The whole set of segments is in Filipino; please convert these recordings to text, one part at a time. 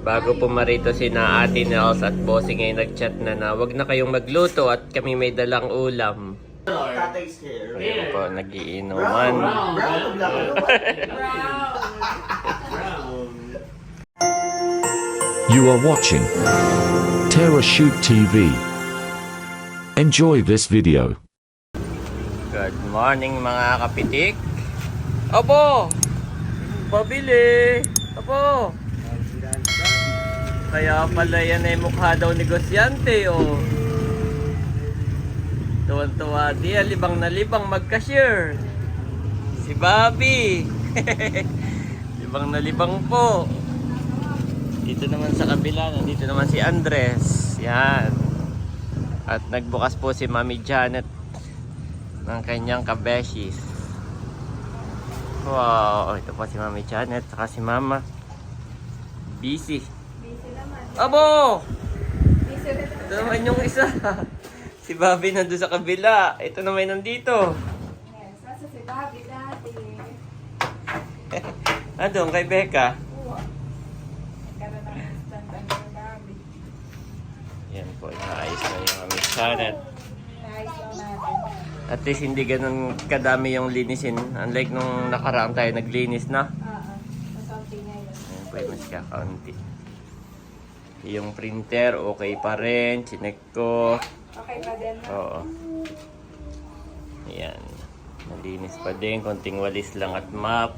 Bago pumarito si na Ate Nels at Bossing ay nag-chat na wag na kayong magluto at kami may dalang ulam. Tatay's hair. Ayun po, nagiinuman. You are watching Terra Shoot TV. Enjoy this video. Good morning mga kapitik. Opo! Pabili! Opo! Kaya pala yan ay mukha daw negosyante, oh. Tuwan-tuwa di, libang na libang mag-cashier. Si Bobby. Libang na libang po. Dito naman sa kabila, dito naman si Andres. Yan. At nagbukas po si Mami Janet ng kanyang kabeshis. Wow, ito po si Mami Janet, saka si Mama. Busy. Abo! Ito naman yung isa. Si Bobby nandun sa kabila. Ito naman nandito. Yes, nasa si Bobby dati. Andun kay Becca. Nagkaroon ng instant kay Bobby. Yan po, inaayos na yung Mami Janet. Naayos lang natin. At least hindi ganun kadami yung linisin. Unlike nung nakaraan tayo naglinis na. Masonti ngayon. Ayan po yung mas kakaunti. Yung printer, okay pa rin. Chinek ko. Okay pa din. Oo. Ayan. Malinis pa din. Konting walis lang at map.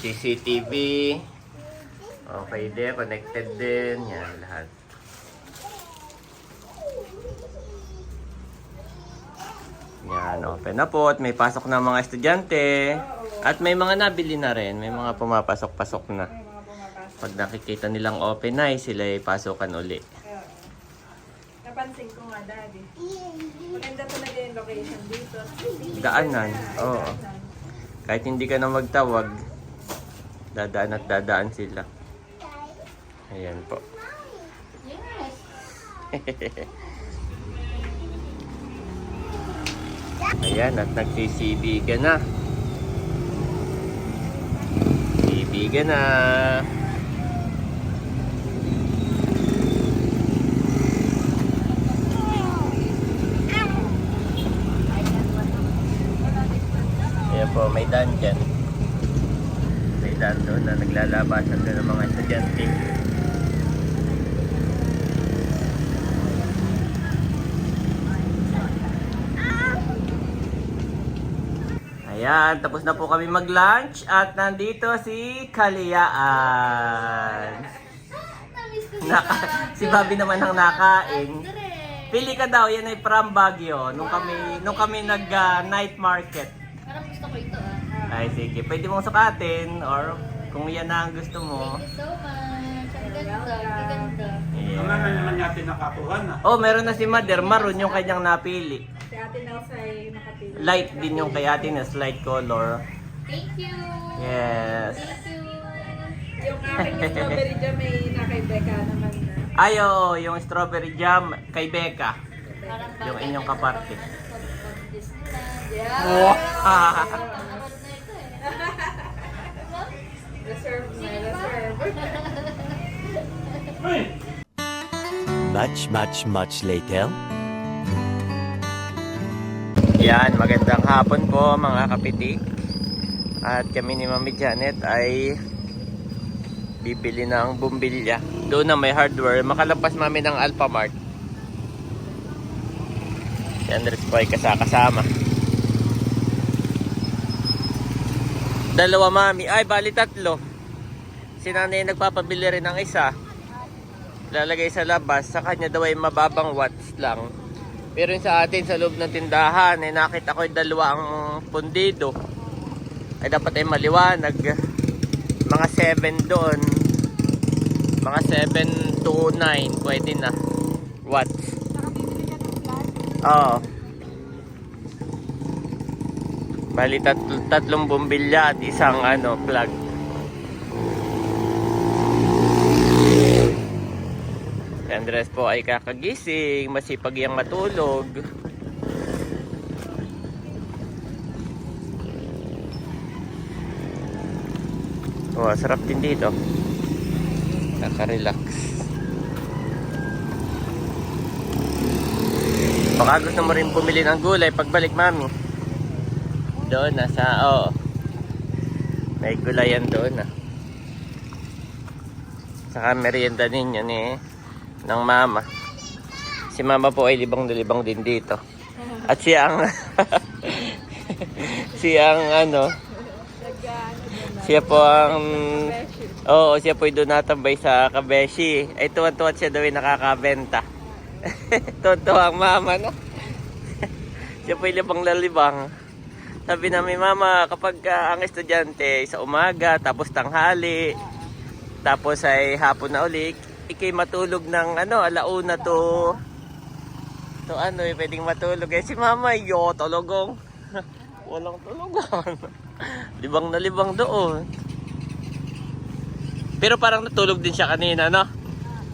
CCTV. Okay din. Connected din. Yan lahat. Yan. Open na po. At may pasok na mga estudyante. At may mga nabili na rin. May mga pumapasok-pasok na. Pag nakikita nilang open na, sila ay pasukan uli. Napansin ko nga, Daddy. Maganda talaga yung location dito. Daanan. Oo. Kahit hindi ka na magtawag, dadaan at dadaan sila. Ayan po. Ayan, at nagsisibigan na. Sibigan na. Ayan po, may daan dyan. May daan doon na naglalabasan doon ng mga estudyante. Ayan, tapos na po kami mag-lunch at nandito si Kaliyaan. Si Bobby naman ang nakain. Pili ka daw, yan ay from Baguio. Nung kami nag-night market. Parang gusto ko ito Ay, sige. Pwede mong sukatin or kung yan na ang gusto mo. Thank you so much. Ang ganda. Ang ganda. Ang naman natin nakatuhan na. Oh, meron na si Mother. Maroon yung kanyang napili. Si Ate Nels ay nakapili. Light din yung kay Ate Nels, light color. Thank you. Yes. Thank you. Yung aking strawberry jam ay nakay Becca naman na. Ayo, yung strawberry jam kay Becca. Parang Yung inyong kaparte. Yeah. Wow. Reserve na, reserve. Much later. Yan, magandang hapon po mga kapitik. At kami ni Mami Janet ay bibili na ang bumbilya. Doon na may hardware. Makalampas Mami ng Alphamart. Si Andres po ay kasama. Dalawa Mami. Ay, bali tatlo. Si nanay nagpapabili rin ng isa. Lalagay sa labas. Sa kanya daw ay mababang watts lang. Pero sa atin sa loob ng tindahan, ay nakita ko yung dalawang pundido. Ay dapat ay maliwanag. Mga 7 doon. Mga 7 to 9. Pwede na. Watts. Oo. Bali tatlong bumbilya at isang plug. Si Andres po ay kakagising, masipag yang matulog. Oh, sarap din dito. Nakaka-relax. Baka gusto mo rin bumili ng gulay pagbalik, mami. Doon na sa, may gulayan doon na. Saka merienda ninyo ng mama. Si mama po ay libang na libang din dito. At siya ang siya po ang siya po ay doon natambay sa Kabeshi. Ay tuwan-tuwan siya daw ay nakakabenta. Tuwan-tuwa ang mama, no? Siya po ay libang na libang. Sabi namin, mama, kapag ang estudyante sa umaga, tapos tanghali, tapos ay hapon na ulit, ikay matulog ng alauna to pwedeng matulog. Si mama, tulogong. Walang tulugan. Libang na libang doon. Pero parang natulog din siya kanina, no?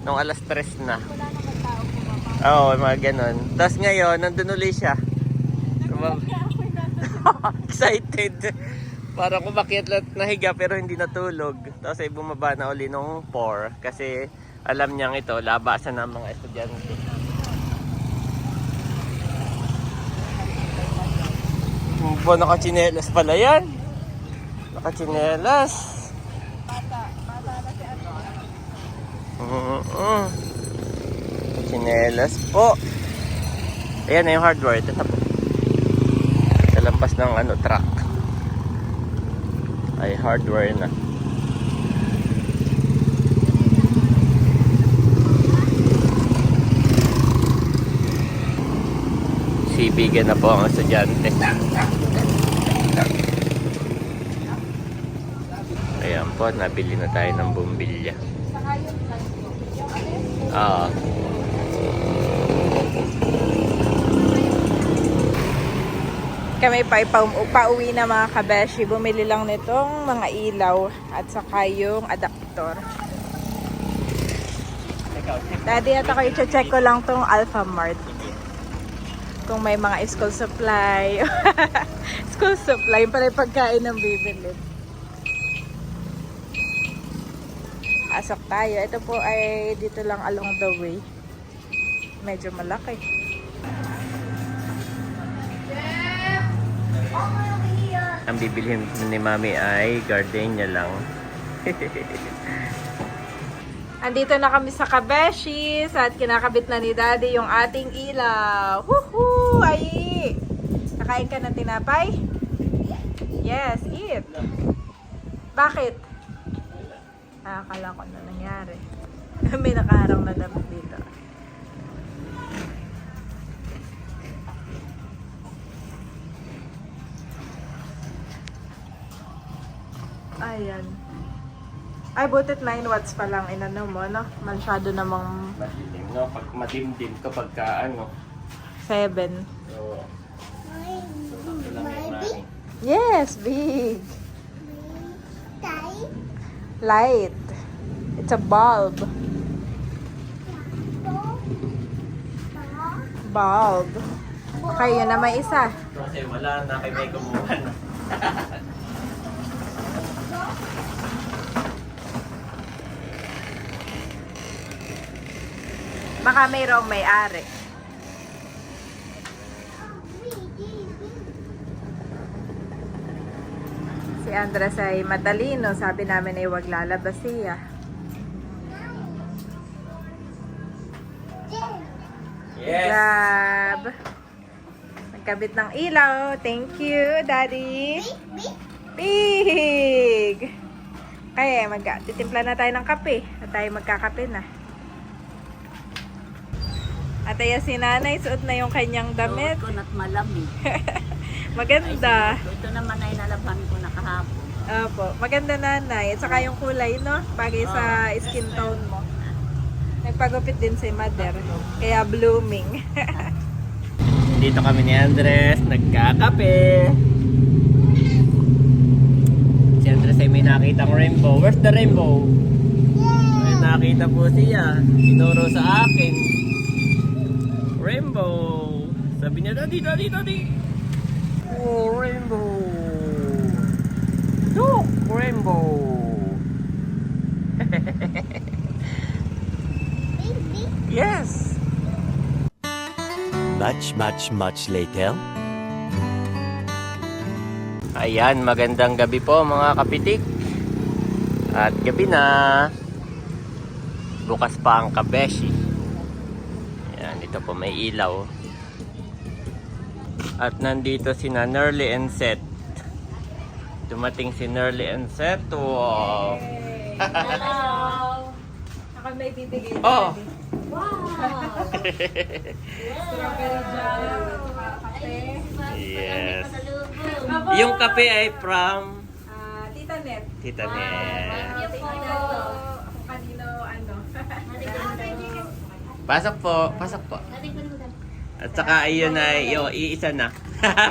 Nung alas 3 na. Oo, mga ganon. Tapos ngayon, nandun ulit siya. Excited. Parang kumakyat lang nahiga pero hindi natulog. Tapos ay bumaba na uli nung 4 kasi alam niyang ito, labasan ng mga estudyante. Po, nakachinelas pala yan. Nakachinelas. Chinelas po. Ayan na yung hardware. Ito na po. Sa lampas ng truck. Ay hardware na. Sibigan na po ang estudyante. Ayan po, nabili na tayo ng bumbilya. Kami pa pauwi na mga kabeshi. Bumili lang nitong mga ilaw at saka yung adaptor. Daddy, at ako i-check ko lang tong Alphamart. Kung may mga school supply. School supply, para yung pagkain ng bibili. Asok tayo. Ito po ay dito lang along the way. Medyo malaki. Ang bibilhin ni mami ay gardenia lang. Andito na kami sa Kabeshis at kinakabit na ni Daddy yung ating ilaw. Woohoo! Ay! Nakain ka ng tinapay? Yes, eat. Bakit? Akala ko na nangyari. May nakaharang na damit dito. Ayan. Ay, butit 9 watts pa lang inano mo, no? Masyado namang Madilim, no? Pag madimdim kapag 7. So, lang yung mami. Yes, big. Light. It's a bulb. Bulb. Okay, yun na may isa. Kasi wala na kay may kumuha na. Baka mayroong may-ari. Si Andres ay matalino. Sabi namin ay huwag lalabas siya. Yes! Grab. Nagkabit ng ilaw. Thank you, Daddy. Big! Kaya titimpla na tayo ng kape. At tayo magkakape na. At ayan si nanay, suot na yung kanyang damit. Suot ko na't malamig. Maganda. Ito naman ay nalaban ko na kahapon. Opo, maganda nanay. At saka yung kulay, no? Bagay sa skin tone mo. Nagpagupit din si mother. Kaya blooming. Dito kami ni Andres, nagkakape. Si Andres ay may nakitang rainbow. Where's the rainbow? May nakita po siya. Sinuro sa akin. Rainbow. Sabi niya, daddy, daddy, daddy. Oh, rainbow. Look, rainbow. much later. Ayan, magandang gabi po mga kapitik. At gabi na. Bukas pa ang kabeshi. Ayan, dito po may ilaw. At nandito si Nerly and Seth. Dumating si Nerly and Seth. Wow. Hello! Ako may bibigay. Oh. Wow! Strawberry jam. Kape. Yes. Pasalubong. Yung kape ay from Tita Net. Tita Net. Tingnan na to. Kung kanino ano. Pasok po, pasok po. Ating panudan. At saka ayun ay iisa na.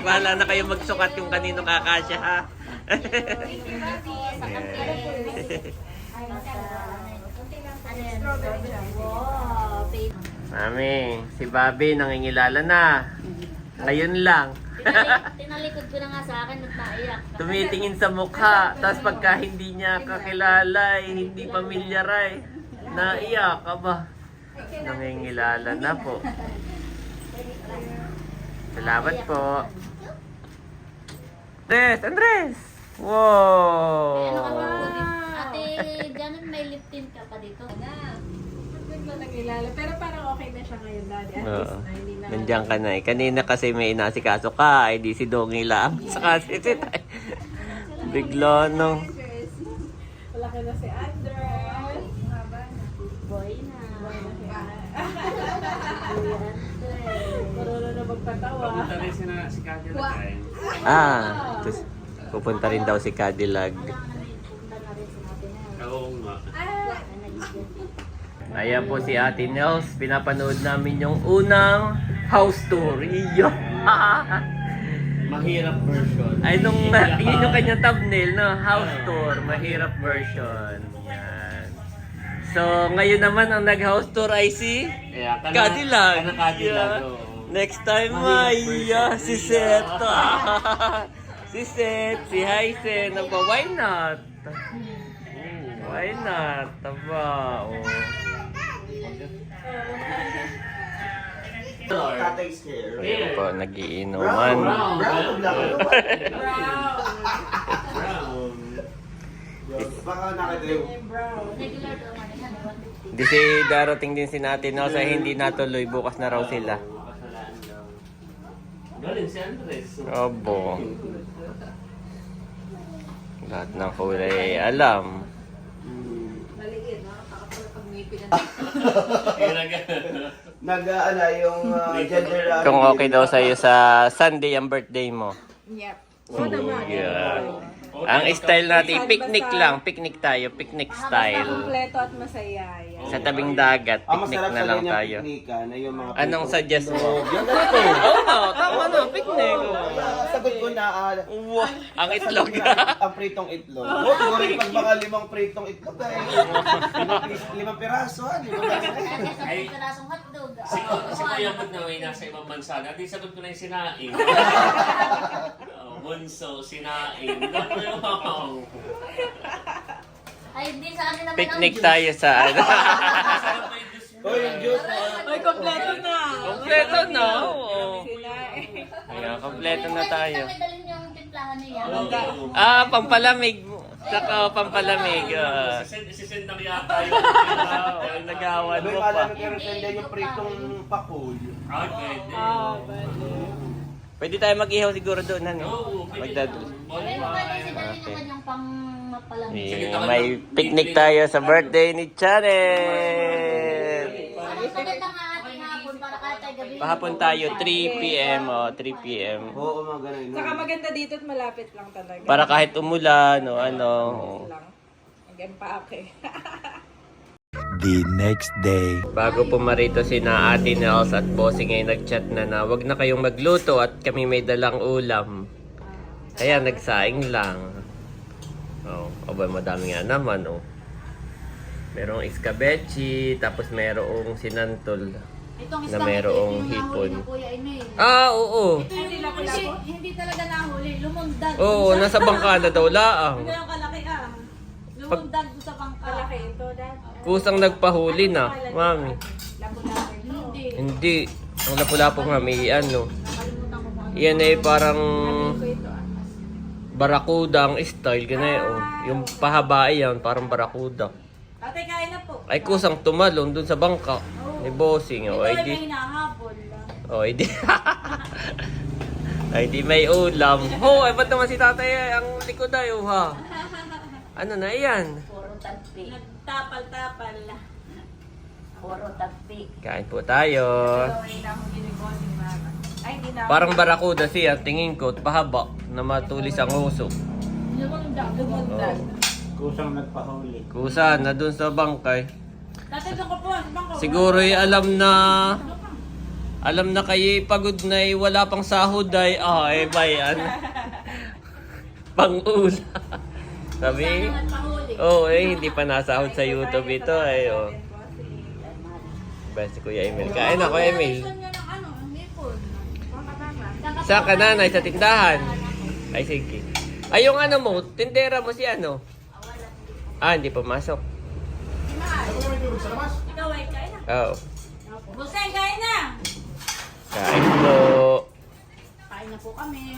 Bahala na kayo magsukat kung kanino kakasya ha. Wow! Mami, si Bobby nangingilala na. Ngayon lang. Tinalikod ko na nga sa akin at naiyak. Tumitingin sa mukha. Tapos pagka hindi niya kakilala, hindi pamilyar ay naiyak ka ba? Nangingilala na po. Salamat po. Andres! Ano ka Wow! ba? Ate Janet, may lip tint ka pa dito. Hindi ko nangilala. Pero parang okay na siya ngayon, Daddy. At Oo. least na hindi na. Nandiyan ka na eh. Kanina kasi may inasikaso ka, eh di si Dongi lang. Saka si Titay. Bigla nung... Wala ka na si Andres. Boy na. Marunong na magpatawa. rin si Cadillac ay. Tapos pupunta rin daw si Cadillac. Oo nga. Ayan po si Ate Nels. Pinapanood namin yung unang house tour. Iyo. Mahirap version. Ay, yun yung kanyang thumbnail, no? House tour. Mahirap version. Yan. So, ngayon naman ang nag-house tour ay si Cadillac. Cadillac. Yeah. Oo. Next time, si Seth. Si Seth, si Hysen. Aba, why not? Why not? Aba, oh. Tatay's hair. Ayan po, nagiinuman. Brown. Baka nakadrew. Regular daw man yan. Di si darating din si natin no, sa hindi natuloy. Bukas na raw sila. Galing si Andres. Obo. Lahat ng kulay alam. Maliit, no? Pakapala pag may Nag-ano yung gender. Kung okay daw sa'yo sa Sunday ang birthday mo. Yep. Oo naman. Yeah. Ang style natin, picnic lang. Picnic tayo. Picnic style. Kompleto at masaya. Yan. Sa tabing dagat, Ang picnic masarap na sa lang ganyang tayo. piknikan ay yung mga Anong suggest mo? Yung ganito. Oo, tama na, picnic. Sagot ko na Wow, ang itlog. ang pritong itlog. Oh, siguro pag baka 5 pritong itlog ay 5 piraso. Ay, karasong hotdog. Si Kuya Bud na may nasa ibang bansa. Dati sagot ko na yung sinaing. Bunso, sinaing. Ay, hindi sa amin naman Picnic ang tayo sa ano. Oh, yung juice. Ay, kompleto na. Kompleto na. Oo. Sila Ayan, kompleto na tayo. May dalhin yung timplahan niya. Pampalamig. Saka pampalamig. Sisend na yata yun. Nagawan May mo pa. alam ko rin yung pritong pakul. Ah, pwede. Pwede tayo mag-ihaw siguro doon, ano? Oo, pwede. Magdad. May mga dalhin yung kanyang pang mapalamig. Yeah, may picnic tayo sa birthday ni Janet. Ang maganda nga ating hapon para kahit tayo gabi. Pahapon tayo, 3 p.m. 3 p.m. Oo, mga ganun. Saka maganda dito at malapit lang talaga. Para kahit umulan o ano. lang. Hanggang pa okay. The next day. Bago pumarito si na Ate Nels at Bossing ay nag-chat na wag na kayong magluto at kami may dalang ulam. Kaya nagsaing lang. Oh, abay madami nga naman oh. Merong iskabechi, tapos merong sinantol Itong na isang merong yung nahuli hipon. ng Kuya Ine. Oo. Hindi talaga nahuli. Lumundag. Oo, nasa bangkada daw laang. Yung kalaki Lumundag sa bangka. Malaki ito, Dad. Kusang nagpahuli na, mami. Hindi. Hindi. Ang lapu-lapu nga, may ano. Yan ay parang barakuda ang style. Ganyan, oh. Yung pahaba yan, parang barakuda. Tatay, kain na po. Ay kusang tumalon dun sa bangka ni Bossing. Oh, ay Ito ay di. may hinahabol. Oh, ay di. Ay di may ulam. Ho, ay ba't naman si tatay ay ang likod ay, oh, ha? Ano na yan? Puro tagpi. Nagtapal-tapal. Puro tagpi. Kain po tayo. Ay, nahuli ni Bossing, mama. Ay, hindi na. Parang barakuda siya, tingin ko, pahaba na matulis ang uso. Lumundag. Kusang nagpahuli. Kusa na dun sa bangkay. Tatay, doon ko po. Sa bangko. Siguro alam na kayo pagod na wala pang sahod ay bayan. Pang-ula. Sabi, hindi pa nasahod sa YouTube ito ay Basta si Kuya Emil. Kain na, Kuya Emil. Saan ka nanay? Sa tindahan? Ay, sige. Ay, yung ano mo, tindera mo si ano? Hindi pa masok. Ikaw ay kain na. Oo. Bossing, kain na. Kain po. Kain na po kami.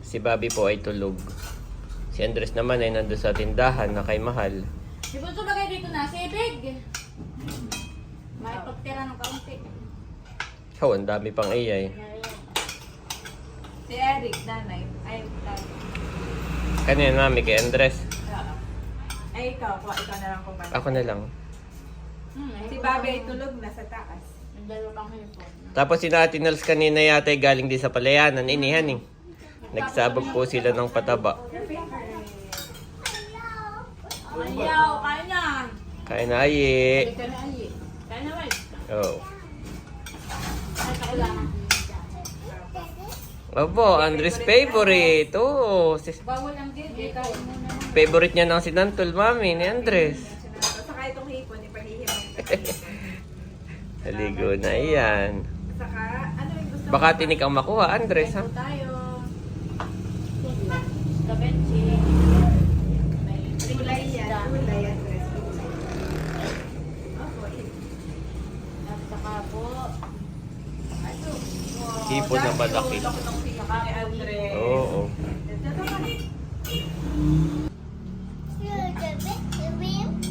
Si Bobby po ay tulog. Si Andres naman ay nandun sa tindahan na kay Mahal. Si Bunso bagay dito na, sibig. May pagtira ng kaunti. Oh, ang dami pang iyay. Si Eric, nanay. Ay, nanay. Kanyan mami kay Andres. Ay, ikaw na lang kumain. Ako na lang. Si Bobby ay tulog na sa taas. Ang dalawa pang hipon. Tapos si Ate Nels kanina yata ay galing din sa palayanan. Inihan eh. Nagsabog po sila ng pataba. Ayaw, kain na. Kain na ayi. Kain na, Ayi. Kain na, Wai. Oh. Ay, kailangan. Opo, Andres favorite. Oh, Bawal ang gigi. Kain mo na. favorite niya ng sinantol mami ni Andres. Saka itong hipon, ipahihimay. Naligo na yan. Saka, ano yung gusto Baka tinik ang makuha, Andres ha? Tayo. Kabenchi. May Gulay yan. Gulay yan. At saka po, Hipon na malaki. Saka ni Andre. Oo.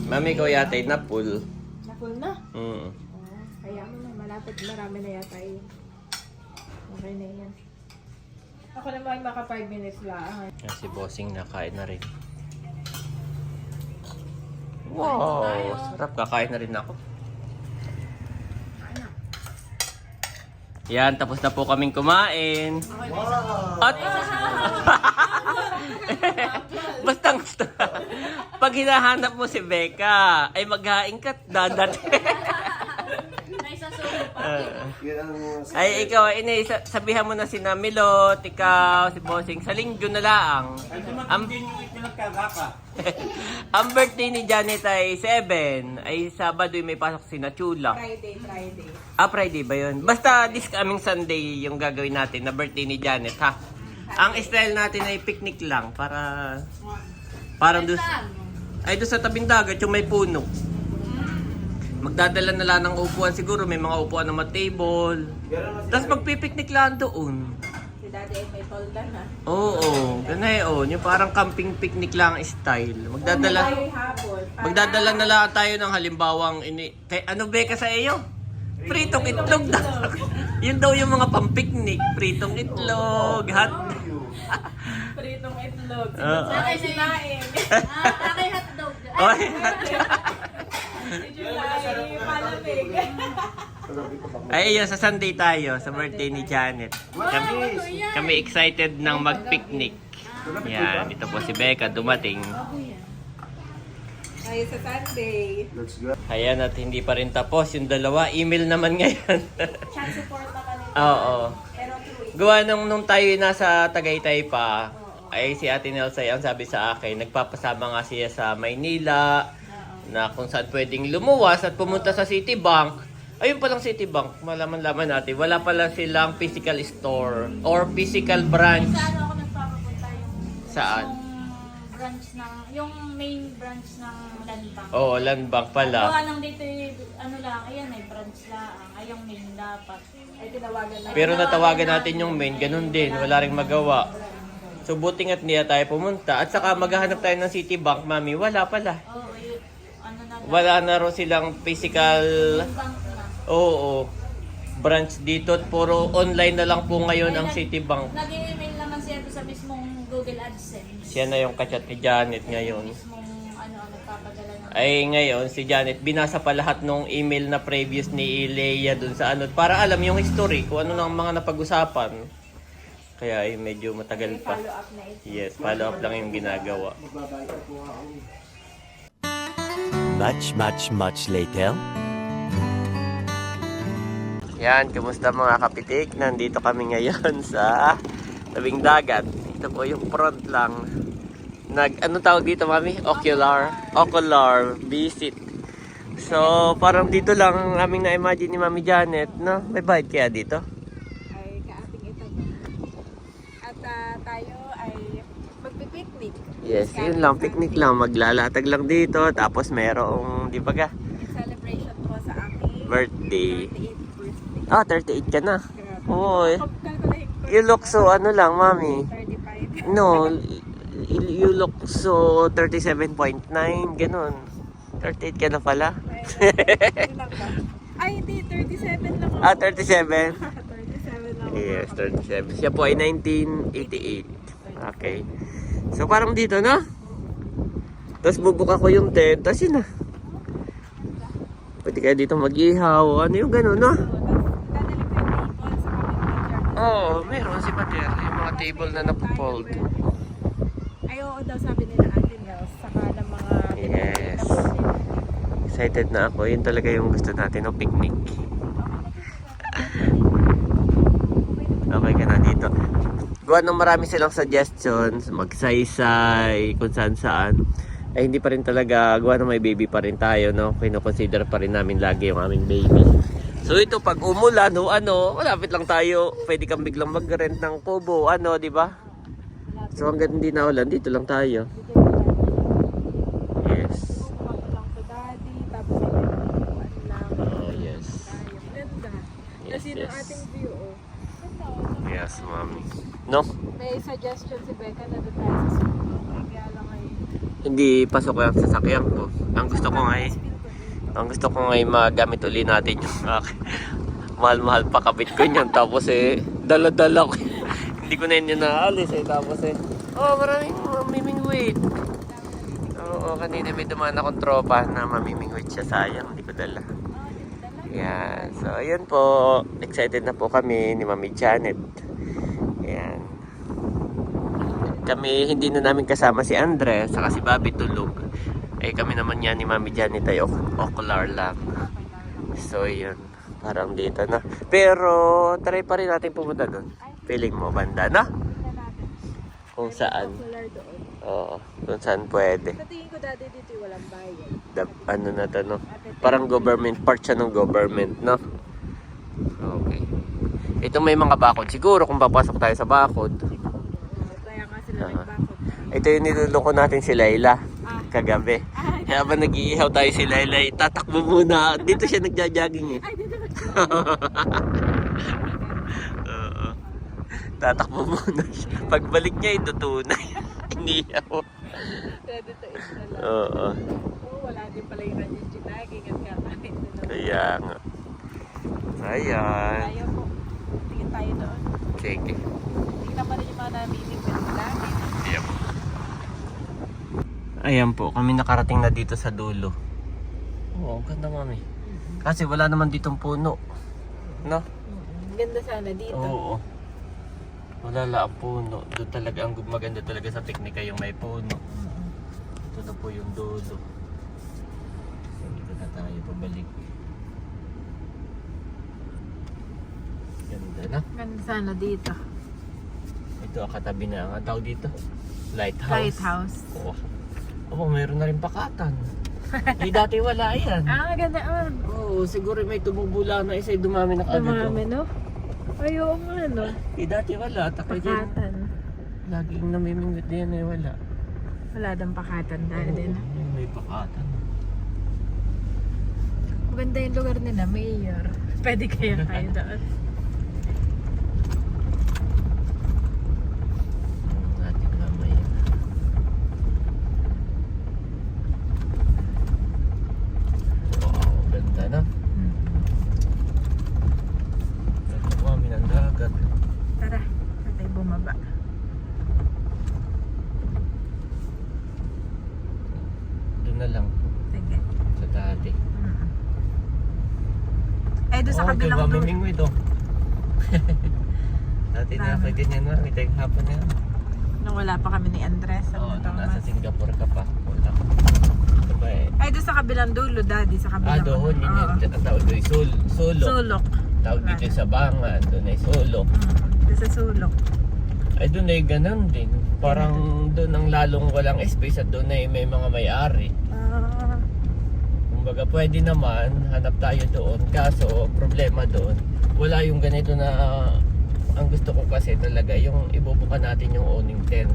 Mami ko yata ay napul. Nakul na. Mm. Kaya mo na, malapit. Marami na yata yun. Okay na yan. Ako naman maka 5 minutes lang. Si Bossing nakain na rin. Wow, sarap. Kakain na rin ako. Yan, tapos na po kaming kumain. At basta pag hinahanap mo si Becca, ay maghain ka't dadat. may sasulo pa. Yan ang Ay, ikaw, inay, sabihan mo na si Namilot, ikaw, si Bossing, sa linggo na laang. Ang birthday ni Janet ay 7. Ay, Sabado may pasok si Nachula. Friday. Friday ba yun? Basta this coming Sunday yung gagawin natin na birthday ni Janet, ha? Ang style natin ay picnic lang para parang doon sa tabing dagat yung may puno. Magdadala na lang ng upuan siguro, may mga upuan na table. Tapos magpipiknik lang doon. Si Daddy ay may tolda na. Oo, ganayon. Yung parang camping picnic lang style. Magdadala na lang tayo ng halimbawang ano Becca sa iyo? Pritong itlog na. Yun daw yung mga pampiknik. Pritong itlog, Pritong itlog. Sakay si Sinain. Sakay hotdog. Oy. Si July, palamig. Ay, yun, sa Sunday tayo, sa birthday ni Janet. Kami excited ng mag-picnic. Yan, ito po si Becca, dumating. Ay, sa Sunday. Let's go. Ayan, at hindi pa rin tapos. Yung dalawa, email naman ngayon. Chat support naman nila. Oo. Pero through Gawa nung tayo nasa Tagaytay pa, ay si Ate Nelsa ang sabi sa akin, nagpapasama nga siya sa Maynila, na kung saan pwedeng lumuwas at pumunta sa Citibank. Ayun palang Citibank, malaman-laman natin, wala pala silang physical store or physical branch. Saan ako nagpapapunta yung Saan? branch ng, yung main branch ng Land Bank. Oo, Land Bank pala. Gawa lang dito, ano lang, ayan ay branch lang. Ay, yung main dapat. Ay, tinawagan na. Pero natawagan natin yung main, ganun din, wala ring magawa. So buti nga't niya tayo pumunta. At saka maghahanap tayo ng Citibank, mami, wala pala. Oo, yun. Ano na lang. Wala na ro silang physical, Bank na. oo, branch dito. Puro online na lang po ngayon ang Citibank. Nag-email naman siya doon sa mismong Google AdSense. Siya na yung kachat ni Janet ngayon. Mismong nagpapadala ng... Ay ngayon, si Janet, binasa pa lahat nung email na previous ni Leia dun sa ano, para alam yung history, kung ano nang mga napag-usapan. Kaya ay medyo matagal pa. Follow up na ito. Yes, follow up lang yung ginagawa. Much later. Yan, kumusta mga kapitik? Nandito kami ngayon sa tabing dagat. Ito po yung front lang. Ano tawag dito, mami? Ocular visit. So, parang dito lang aming na-imagine ni Mami Janet, no? May bayad kaya dito? Ay, kaating ito. At tayo ay magpipiknik. Yes, yun lang. Picnic lang. Maglalatag lang dito. Tapos merong, di ba ka? Celebration ko sa aking Birthday. 38th birthday. Ah, 38 ka na. Oy. Calculate ko. You look so, ano lang, Mami. 35. No, you look so 37.9, ganun. 38 ka na pala. Yun lang ba? Ay, hindi. 37 lang ako. Ah, 37? 37 lang ako. Yes, 37. Siya po ay 1988. Okay. So, parang dito na. Tapos bubuka ko yung tent. Tapos yun na. Pwede kaya dito mag-ihaw. Ano yung ganun, no? Dadalik ko yung table sa kapit. Oo, meron si Pater. Yung mga table na napofold. Ay, oo daw sabi nila Ate Nels. Saka ng mga... Yes. Excited na ako. Yun talaga yung gusto natin, no? Picnic. Okay ka na dito. Gawa ng marami silang suggestions, magsaysay, kung saan saan. Ay hindi pa rin talaga, gawa ng may baby pa rin tayo, no? Kino-consider pa rin namin lagi yung aming baby. So ito, pag umulan, malapit lang tayo. Pwede kang biglang mag-rent ng kubo, di ba? So hanggang hindi na ulan, dito lang tayo. Yes. Ako lang to daddy. Tapos ano lang. Oh, yes. Ganda. Yes, Kasi yung yes. ating view, oh. Yes, mami. No? May suggestion si Becca na doon tayo sa school. Kaya lang ay... Hindi pasok yung sasakyan ko. Ang gusto ko nga magamit uli natin yung mahal-mahal pa kabit ko niyan. Tapos dala-dala ko. Hindi ko na yun naalis tapos maraming mamimingwit. Oo, kanina may dumaan akong tropa na mamimingwit siya. Sayang, hindi ko dala. Yan. So, ayan po. Excited na po kami ni Mami Janet. Ayan. Kami, hindi na namin kasama si Andre, saka si Bobby tulog. Kami naman yan ni Mami Janet ay ocular lang. So, yun. Parang dito na. Pero, try pa rin natin pumunta doon. Feeling mo, banda na? Kung saan. Solar doon. Oo, kung saan pwede. Sa tingin ko dati dito yung walang bayan. Ano na to, no? Parang government, part siya ng government, no? Okay. Ito may mga bakod. Siguro kung papasok tayo sa bakod. Kaya nga sila nagbakot. Ito yung niluloko natin si Layla kagabi. Kaya ba nag-iihaw tayo si Layla, tatakbo muna. Dito siya nagja-jogging Ay, dito na. Oo. Tatakbo muna siya. Pagbalik niya, ito tunay. Inihaw. Pwede to is na lang. Oo. Wala din pala yung radyo ginaging at kakain na lang. Kaya nga. So, ayan. Ayaw po. Tingin tayo doon. Sige. Tingnan pa rin yung mga namimingwit namin. Yep. Ayan po, kami nakarating na dito sa dulo. Oo, ganda mami. Kasi wala naman ditong puno. No? Ganda sana dito. Oo. Wala lang ang puno. Doon talaga, ang maganda talaga sa picnic ay yung may puno. Ito na po yung dulo. Dito na tayo pabalik. Ganda na. Ganda sana dito. Ito ang katabi na ang tawag dito. Lighthouse. Lighthouse. Oo. Oh, mayroon na rin pakatan. Dati wala yan. Ganda on. Oo, siguro may tumubula na isa dumami na kagad. Dumami, no? Ay, oo nga, no? Dati wala. Takay dyan. Pakatan. Laging namimingwit din wala. Wala dang pakatan dahil din. May pakatan. Maganda yung lugar nila, Mayor. Pwede kaya kayo doon. Natin mamay. Wow, ganda na. Ganda kami ng dagat. Tara, natay bumaba. Doon na lang. Sige. Sa dati. Doon sa kabilang diba, dulo. mimingwid oh. Dati na Tama. pa ganyan na. May tayong hapon na yan. Nung wala pa kami ni Andres. Oo, Ano nung to, nasa mas? Singapore ka pa. Wala. Ito ba eh? Ay, doon sa kabilang dulo, daddy. Sa kabilang. Doon. Yun Oo. yung tawag doon. Sulok. Sulok. Tawag dito sa Bangan. Doon ay sulok. Doon sa sulok. Ay doon ay ganun din. Parang doon ang lalong walang space at doon ay may mga may-ari. Ah, Kumbaga pwede naman, hanap tayo doon. Kaso problema doon, wala yung ganito na ang gusto ko kasi talaga yung ibubuka natin yung owning tent.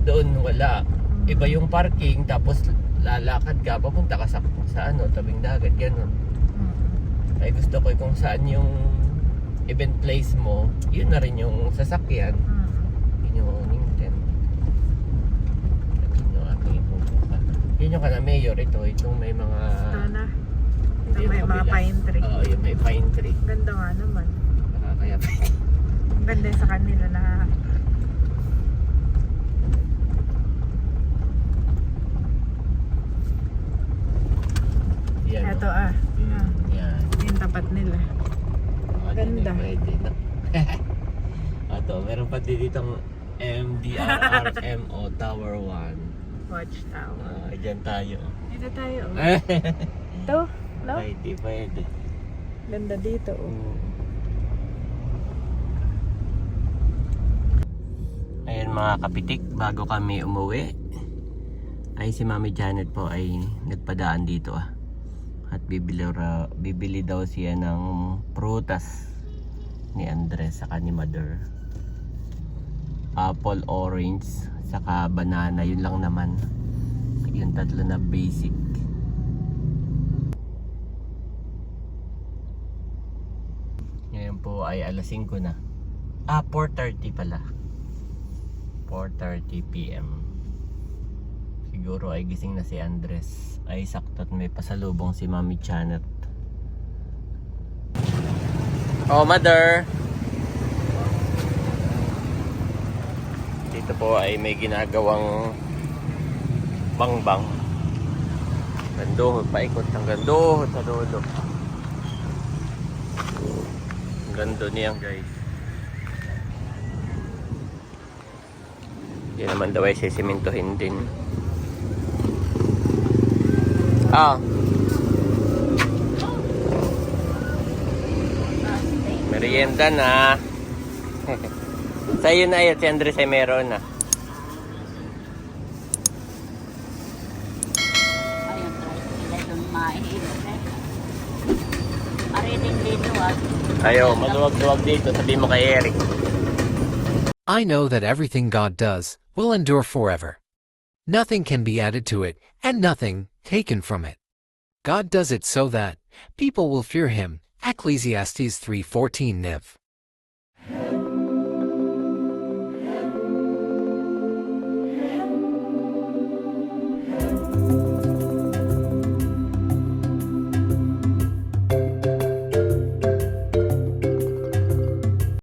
Doon wala. Iba yung parking tapos lalakad ka, papunta ka sa ano, tabing dagat, ganun. Ay gusto ko kung saan yung event place mo, yun na rin yung sasakyan. Yun yung owning tent. Yun yung aking ibubuka. Yun yung kana mayor ito, itong may mga ito na. hindi May mga mabilas. pine tree. Oo, yung may pine tree. Ganda nga naman. Kaya Ang ganda sa kanila na. yan. Ito Yan. yung tapat nila. Ganda. Pwede na. Ito, meron pa din ditong MDRRMO Tower 1. Watchtower. Diyan tayo. Ito tayo. Ito, no? Ay, di pwede. Ganda dito. Ayan mga kapitik, bago kami umuwi ay si Mami Janet po ay nagpadaan dito at bibili daw siya ng prutas ni Andres saka ni Mother. Apple, orange, saka banana, yun lang naman. Yung tatlo na basic. Ngayon po ay alas 5 na. 4:30 pala. 4:30 PM. Siguro ay gising na si Andres. Ay sakto at may pasalubong si Mami Janet. Oh, Mother! Dito po ay may ginagawang bangbang. Gandohon, paikot ng gandohon sa dulo. Gando niya guys. Hindi naman daw ay sisimintuhin din. Merienda na. Sa'yo na yun, si Andres ay meron na. Ayun, sila doon mahihirap eh. Arinig dito Ayo, maluwag-luwag dito. Sabi mo kay Eric. I know that everything God does will endure forever. Nothing can be added to it, and nothing taken from it. God does it so that people will fear him. Ecclesiastes 3:14 Niv.